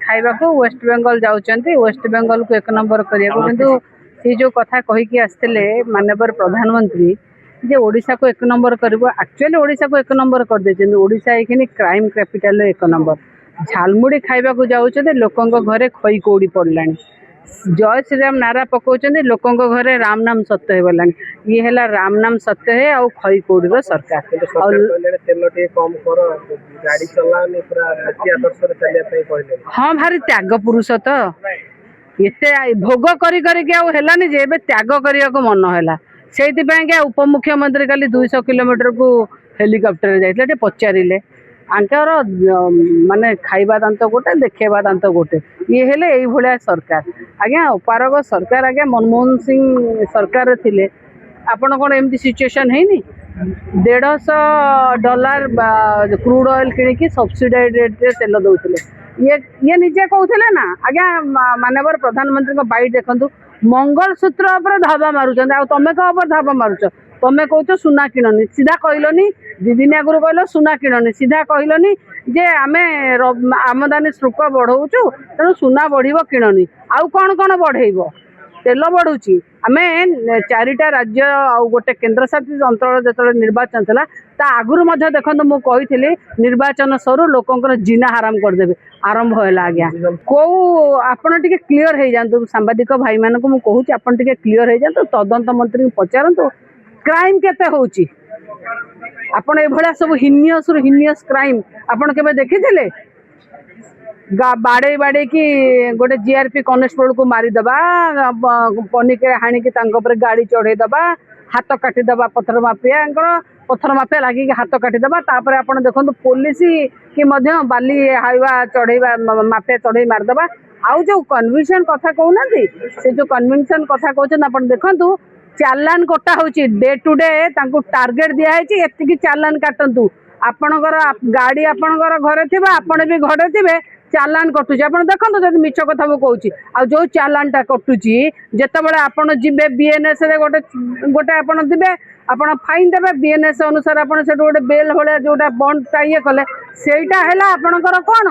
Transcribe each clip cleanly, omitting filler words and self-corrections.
खाइबा को waste Bengal जाऊँच waste Bengal को एक नंबर करने किंतु सी जो कथा कहीकि आसते माननीय प्रधानमंत्री जे ओडिशा को एक नंबर कर एक्चुअली ओडिशा को एक नंबर कर देछन ओडिशा एखिनि क्राइम कैपिटल एक नंबर झालमुड़ी खाइबा को जाऊँच लोकों घरे खई कौड़ी पड़लानी जय श्रीराम नारा पकाउछन्ति लोकों घरे राम नाम सत्य होगलानी ये है राम नाम सत्य है आउ खई कौड़ी सरकार हाँ भारी त्याग पुरुष तो ये भोग करी जे त्याग करने को मन है से उपमुख्यमंत्री काली 200 किलोमीटर को हेलिकॉप्टर जाते पचारे आंकर माने खाइबा दांत गोटे देखेबा दांत गोटे ये हेले यही भलिया सरकार आज्ञा उपारग सरकार आज्ञा मनमोहन सिंह सरकार थिले आपण कौन एमती सिचुएशन है $150 क्रूड ऑयल किणी सब्सिडाइज रेट तेल दौले ये निजे कहते ना आज्ञा माननीय प्रधानमंत्री को बाइट देखु मंगलसूत्र धाबा मारुच तुम क्या धाबा मारुच तुम कौच सुना किणनी सीधा कहलनी दिन आगुरी कहल सुना किणनी सीधा कहलनी जे आमे आमदानी शुल्क बढ़ाऊँ तेणु सुना बढ़ किणनी आउ कौन कौन बढ़ेब तेल बढ़ुची आमे 4टा राज्य आउ गोटे केन्द्रशासित अंचल जो निर्वाचन था ता आगुरी देखो मुझे कही निर्वाचन सरू लोकंर जिना आराम करदे आरंभ है आज्ञा कौ आपड़ टे क्लीयर हो जातु सांबादिक भाई मान को मुझे आपड़ टे क्लीयर हो जातु तदंत मंत्री पचारतु क्राइम केते होची आपण ए भला सब हिनियस रु हिनियस क्राइम आपण केबे देखिथिले बाड़े बाड़े कि गोटे जीआरपी कनेस्टेबल को मारिदबा पनिके हाणी की गाड़ी चढ़े दबा हाथ काटिदबा पत्थर माफिया लगे हाथ काटिदबा तापर आपण देखो पुलिस कि बाली हाइवा चढ़ेवा माफिया चढ़े मारिदबा आउ जो कन्विक्शन कथा कहना से जो कन्विक्शन कथा कहते देखु चालान कटा होची डे टू डे टार्गेट दिखाई एति चालान काटतु आपणकर गाड़ी आपणकर घरे थिबा आपण भी घरे थिबे चालान कटुची आपण देखो जब मिछ कथा मु कहूँ आ जो चालानटा कटुची जितेबाला आपण जिबे बीएनएस रे गोटे गोटे आपण दिबे आपण फाइन देबे बीएनएस अनुसार आपण से गोटे बेल भले जोटा बॉन्डटा ये कले सेटा हैला आपणकर कोन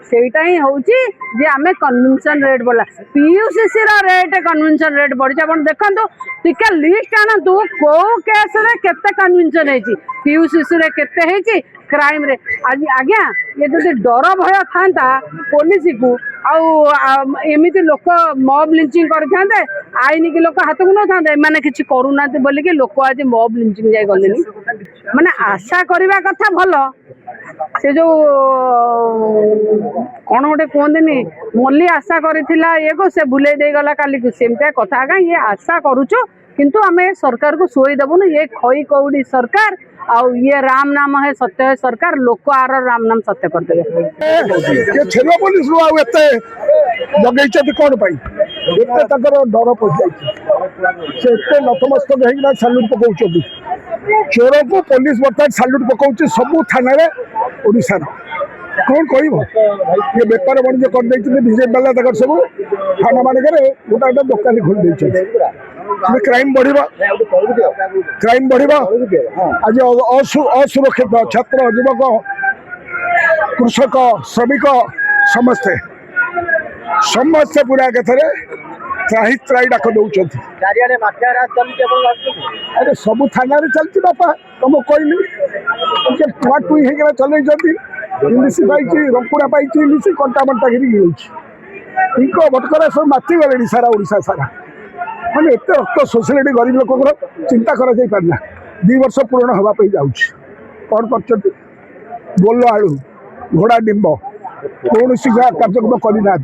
सेटा ही होची जे आमे कन्वेंशन रेट बोला पीयूसीसी रा रेट कन्वेंशन रेट बढ़ी आपण देखंतु टिके लिस्ट आनंतु को केस रे केते कन्वेंशन हेची पीयूसीसी रे केते हेची क्राइम रे आज्ञा ये जो डर भय था पुलिस को आमती लोक मब लिंचिंग करते आईन की लोक हाथ को न था मैंने किसी करूना बोलिकी लोक आज मब लिंचिंग जाए गले माने आशा करवा कथा भल से जो कौन गोटे कहते मल्ली आशा करथिला ये को से बुले दे गला काली को सेमता कथा का ये आशा करूचु किंतु आमे सरकार को सोई देबुन ये खई कौड़ी सरकार आउ ये राम नाम है सत्य है सरकार लोक आर राम नाम सत्य कर देबे छेलो पुलिस रो आउ एते जगैछ कोन पई एते तकर डर पड़ जाई से एते नतमस्तक हेगिना सैल्यूट पकाउछथि चोर को पुलिस बर्तमान सैल्यूट पकाउछ सब थाना रे ओडिसा कौन कहब ये बेपार वाणिज्य कर बीजेपी वाला तक सब थाना मानक गोटे दुकान खोल क्राइम बढ़ आज असुरक्षित छात्र युवक कृषक श्रमिक समस्ते समस्ते पूरा कथार त्राही त्राही डाक दौरान अरे सब थाना चलती बापा तुम कहली टुआ टुई होगा चल इलिश पाई रंकुड़ा पाई इलिश कंटा बंटा गिर भटकरा सब माति गले सारा ओडिशा सारा मैंने एत रक्त सोसाइटी गरीब लोक चिंता करना 2 वर्ष पूर्ण होगापी जाऊँ कौन कर बोल आलू घोड़ा डिंब कौन सी कार्यक्रम करना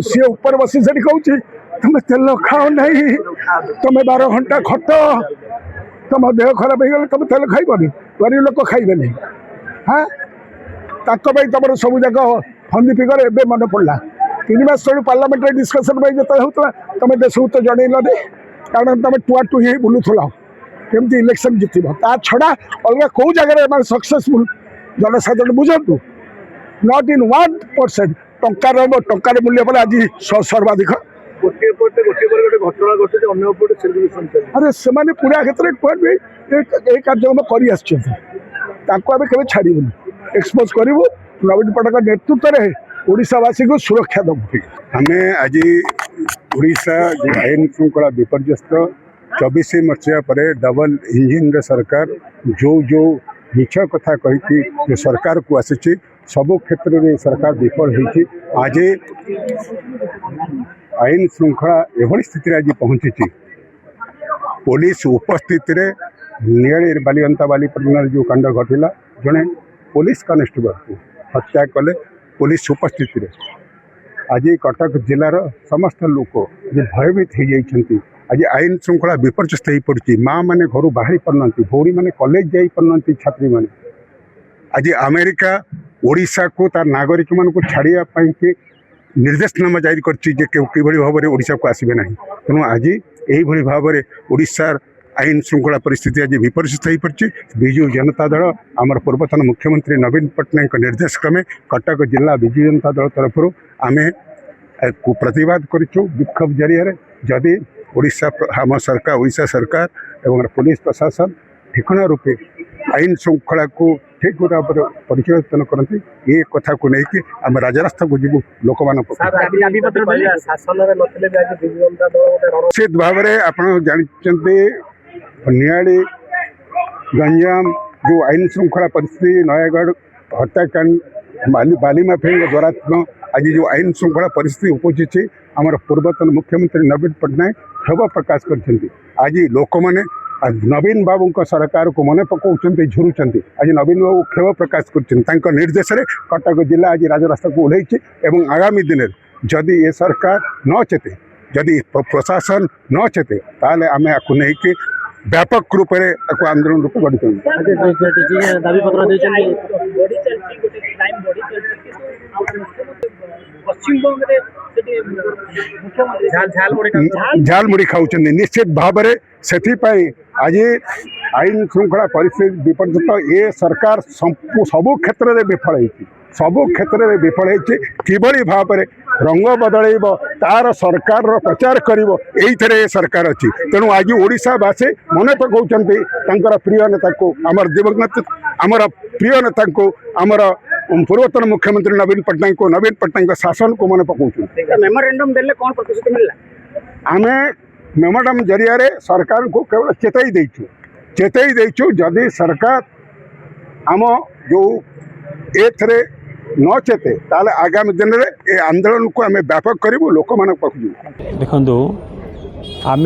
सी ऊपर बसी से कहूँ तुम तेल खाओ नहीं तुम 12 घंटा खट तुम देह खराब हो तुम तेल खाइबनी गरीब लोक खाइबे हाँ तुम सब जाक फंदी फिगर एवं मन पड़ा 3 मास तक पार्लियामेंट डिस्कसन जो होता तुम देश को तो जनइल कारण तुम टुआ टुई बुलूल केमती इलेक्शन जितब ता छड़ा अलग कौ जगह सक्सेसफुल जनसाधारण बुझु नॉट इन 1% टंकार मूल्य पर आज सर्वाधिक अरे से पूरा क्षेत्र में कार्यक्रम कर छाड़बूनी एक्सपोज करूँ नवीन पट्टनायक नेतृत्व में ओडिशावासी को सुरक्षा दबु। आम आज ओडिशा जो आईन श्रृंखला विपर्यस्त 24 मसीहा पर डबल इंजिन सरकार जो जो मिछ कथा कही जो सरकार को आसी सबु क्षेत्र में सरकार विफल होती। आज आईन श्रृंखला एभली स्थिति आज पहुंची पुलिस उपस्थित नियाली बालिअंता बालीपटना जो कांड घटला जड़े पुलिस कनेस्टेबल को हत्या कले पुलिस उपस्थित आज कटक जिलार समस्त लोक जो भयभीत हो जाती। आज आईन श्रृंखला विपर्यस्त हो पड़ी माँ मैंने घर बाहरी पारना भौरी मैंने कॉलेज जा पारना छात्री मैंने आज अमेरिका ओडिशा को तार नागरिक मान को छाड़िया कि निर्देशनामा जारी कर भाव में ओडिशा को आसबे ना। तेणु आज यही भाव में ओडिशार आईन श्रृंखला परिस्थिति आज विपर्यस्त हो पड़ी। विजु जनता दल आमर पूर्वतन मुख्यमंत्री नवीन पट्टनायक निर्देश क्रमे कटक जिला विजु जनता दल तरफ आम प्रतिवाद करूँ विक्षोभ जरिए जदि ओडिशा आम सरकार ओडिशा सरकार एवं पुलिस प्रशासन ठिकना रूपे आईन श्रृंखला को ठीक भाव परिचालन करती ये कथा को लेकिन आम राजरास्ता को जीव लोक निश्चित भाव में आप जानते नियाली गंजाम जो आईन श्रृंखला परिस्थिति नयागढ़ हत्याकांड बाली माफिया द्वारा आज जो आईन श्रृंखला परिस्थिति उपजी आमर पूर्वतन मुख्यमंत्री नवीन पट्टनायक क्षोभ प्रकाश कर आज लोक मैंने नवीन बाबू सरकार को मन पकाउछन्ति झुरुछन्ति। आज नवीन बाबू क्षोभ प्रकाश कर निर्देश में कटक जिला आज राजरास्ता को ओह्लैछि एवं आगामी दिन जदि ये सरकार न चेते जदि प्रशासन न चेते ताले आमे आकु नहीं व्यापक रूप से आंदोलन रूप गढ़ी झालमुड़ी खाऊँ निश्चित भाव में से आज आईन श्रृंखला परिस्थिति विपर्यस्त ये सरकार सबु क्षेत्र में विफल होती सबु क्षेत्र में विफल होती किभली भाव में रंग बदल तार सरकार प्रचार कर सरकार अच्छी। तेणु आज ओडिशावासी मन पकाउछन्ति प्रिय नेता को आमर दिवंगत आमर प्रिय नेता को आमर पूर्वतन मुख्यमंत्री नवीन पट्टनायक शासन को मन पकाउछन्ति। मेमोरेंडम देले कौन प्रतिश्रुति मिलला आमे मेमोरेंडम जरिया सरकार को केवल चेतई देचु जदि सरकार आम जो एथरे न चेते ताले आगामी दिन में ये आंदोलन को आम व्यापक करूँ लोक मान देखु आम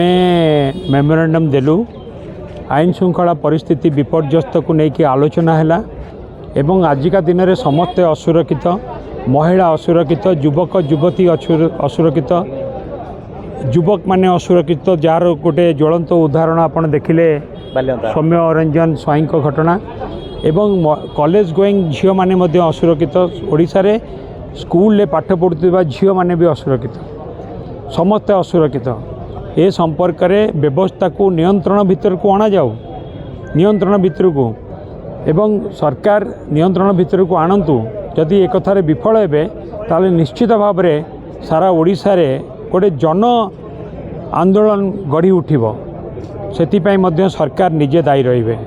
मेमोरेंडम देलु आईन श्रृंखला परिस्थिति विपर्यस्त को लेकिन आलोचना है एवं आजिका दिन में समस्ते असुरक्षित महिला असुरक्षित युवक युवती असुरक्षित युवक माने असुरक्षित जार गोटे ज्वलंत उदाहरण आपन देखिले सौम्य रंजन स्वाई घटना एवं कॉलेज गोइंग झील मैंने असुरक्षित ओडिशा रे स्कूल ले पाठ पढ़ुवा झील मैंने भी असुरक्षित समस्ते असुरक्षित ए संपर्क में व्यवस्था को नियंत्रण भितर को अणा जाऊ नियंत्रण भितर को एवं सरकार नियंत्रण भितर को आणतु जदि एक कथार विफल हे ताले निश्चित भाव में सारा ओडिशा रे गोटे जन आंदोलन गढ़ी उठिब से सरकार निजे दायी रहिबे।